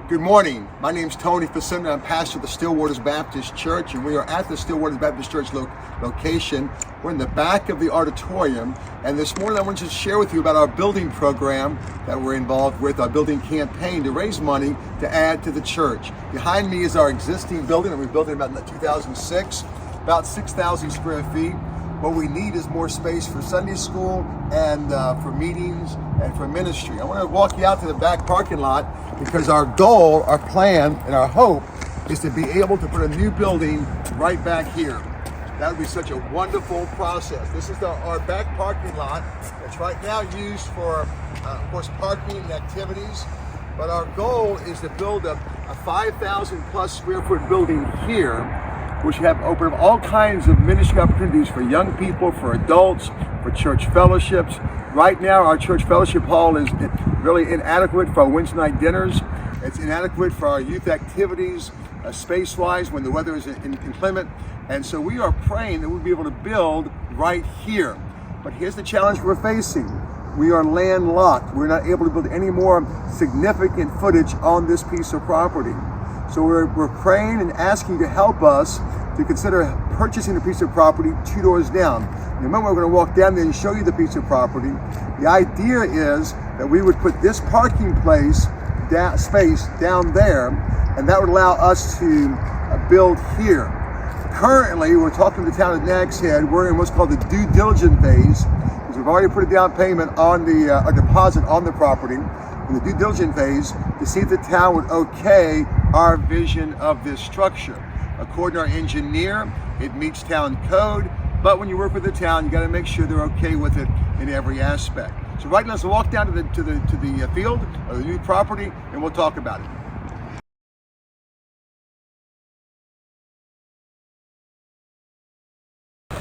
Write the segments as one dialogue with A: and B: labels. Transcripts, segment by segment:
A: Good morning. My name is Tony Facenda. I'm pastor of the Stillwaters Baptist Church, and we are at the Stillwaters Baptist Church location. We're in the back of the auditorium, and this morning I want to share with you about our building program that we're involved with, our building campaign to raise money to add to the church. Behind me is our existing building that we built in about 2006, about 6,000 square feet. What we need is more space for Sunday school and for meetings and for ministry. I want to walk you out to the back parking lot because our goal, our plan, and our hope is to be able to put a new building right back here. That would be such a wonderful process. This is our back parking lot. It's right now used for, of course, parking and activities. But our goal is to build a 5,000 plus square foot building here, which have opened up all kinds of ministry opportunities for young people, for adults, for church fellowships. Right now, our church fellowship hall is really inadequate for our Wednesday night dinners. It's inadequate for our youth activities, space-wise, when the weather is inclement. And so we are praying that we'll be able to build right here. But here's the challenge we're facing. We are landlocked. We're not able to build any more significant footage on this piece of property. So we're praying and asking to help us to consider purchasing a piece of property 2 doors down. Remember, we're going to walk down there and show you the piece of property. The idea is that we would put this parking space down there, and that would allow us to build here. Currently, we're talking to the town of Nags Head. We're in what's called the due diligence phase, because we've already put a down payment on a deposit on the property in the due diligence phase to see if the town would okay our vision of this structure. According to our engineer, it meets town code, but when you work with the town, you got to make sure they're okay with it in every aspect. So right now, let's walk down to the field of the new property, and we'll talk about it.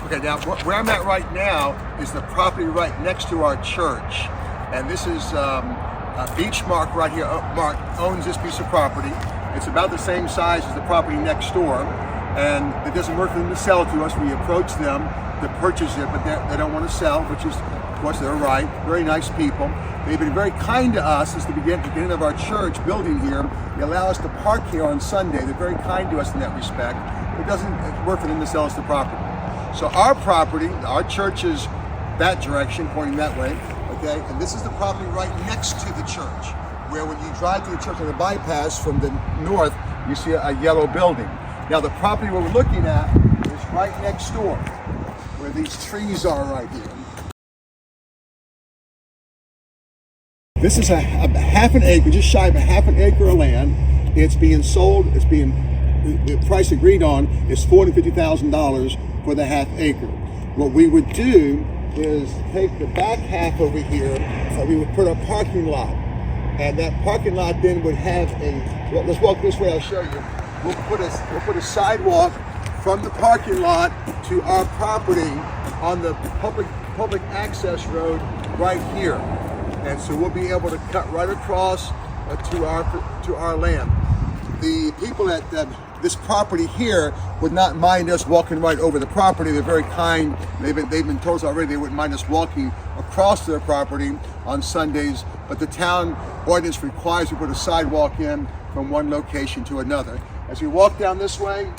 A: Okay, now where I'm at right now is the property right next to our church, and this is Beachmark right here. Mark owns this piece of property. It's about the same size as the property next door, and it doesn't work for them to sell it to us. We approach them to purchase it, but they don't want to sell, which is, of course, they're right. Very nice people. They've been very kind to us since the beginning of our church building here. They allow us to park here on Sunday. They're very kind to us in that respect. It doesn't work for them to sell us the property. So our property, our church is that direction, pointing that way, okay? And this is the property right next to the church, where when you drive to the church on the bypass from the north, you see a yellow building. Now the property we're looking at is right next door, where these trees are right here. This is a half an acre, just shy of a half an acre of land. It's being sold, the price agreed on is $450,000 for the half acre. What we would do is take the back half over here, and we would put a parking lot. And that parking lot then would have let's walk this way, I'll show you. We'll put a sidewalk from the parking lot to our property on the public access road right here. And so we'll be able to cut right across to our land. The people at this property here would not mind us walking right over the property. They're very kind. They've been told us already they wouldn't mind us walking across their property on Sundays, but the town ordinance requires we put a sidewalk in from one location to another. As we walk down this way,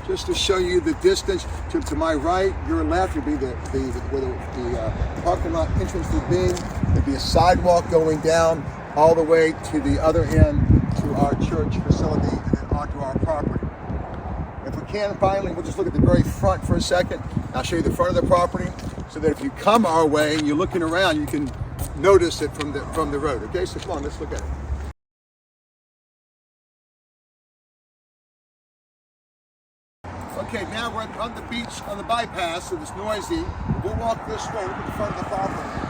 A: just to show you the distance to my right, your left would be where the parking lot entrance would be. There'd be a sidewalk going down all the way to the other end to our church facility and then onto our property. If we can, finally, we'll just look at the very front for a second. I'll show you the front of the property so that if you come our way and you're looking around, you can notice it from the road. Okay, so come on, let's look at it. Okay, now we're on the beach, on the bypass, so it's noisy. We'll walk this way, look at the front of the property.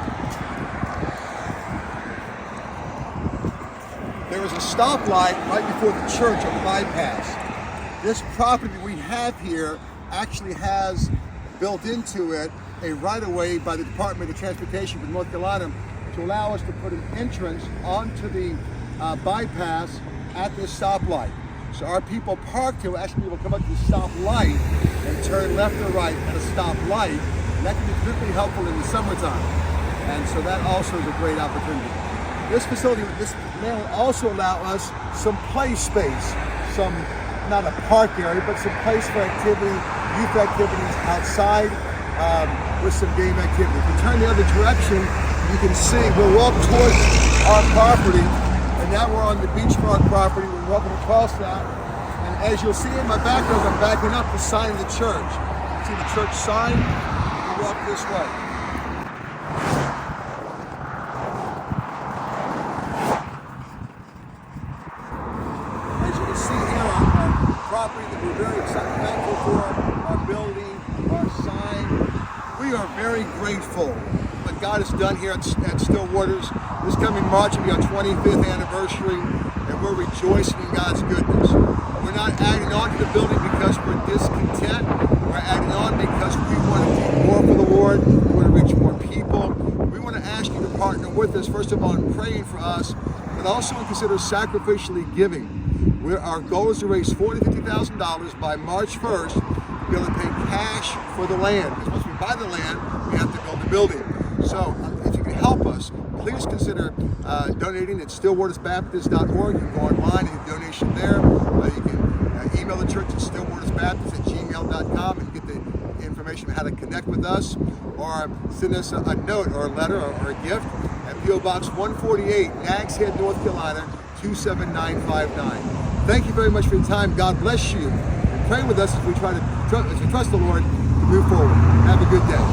A: There is a stoplight right before the church on the bypass. This property we have here actually has built into it a right-of-way by the Department of Transportation for North Carolina to allow us to put an entrance onto the bypass at this stoplight. So our people park here will actually be able to come up to the stoplight and turn left or right at a stoplight, and that can be particularly helpful in the summertime. And so that also is a great opportunity. This facility, this may also allow us some play space, some, not a park area, but some place for activity, youth activities outside with some game activity. If you turn the other direction, you can see we'll walk towards our property, and now we're on the Beachmark property. We're walking across that, and as you'll see in my background, I'm backing up the sign of the church. See the church sign? We'll walk this way. As you can see here, our property that we're very excited, thankful for, our building, our sign. We are very grateful what God has done here at Stillwaters. This coming March will be our 25th anniversary, and we're rejoicing in God's goodness. We're not adding on to the building because we're discontent. We're adding on because we want to do more for the Lord. We want to reach more people. We want to ask you to partner with us, first of all, in praying for us, but also in consider sacrificially giving. Our goal is to raise $40,000 to $50,000 by March 1st to be able to pay cash for the land. Because once we buy the land, we have to build the building. So if you can help us, please consider donating at stillwatersbaptist.org. You can go online and do a donation there. You can email the church at stillwatersbaptist@gmail.com and get the information on how to connect with us, or send us a note or a letter or a gift at P.O. Box 148, Nags Head, North Carolina, 27959. Thank you very much for your time. God bless you. And pray with us as we trust the Lord to move forward. Have a good day.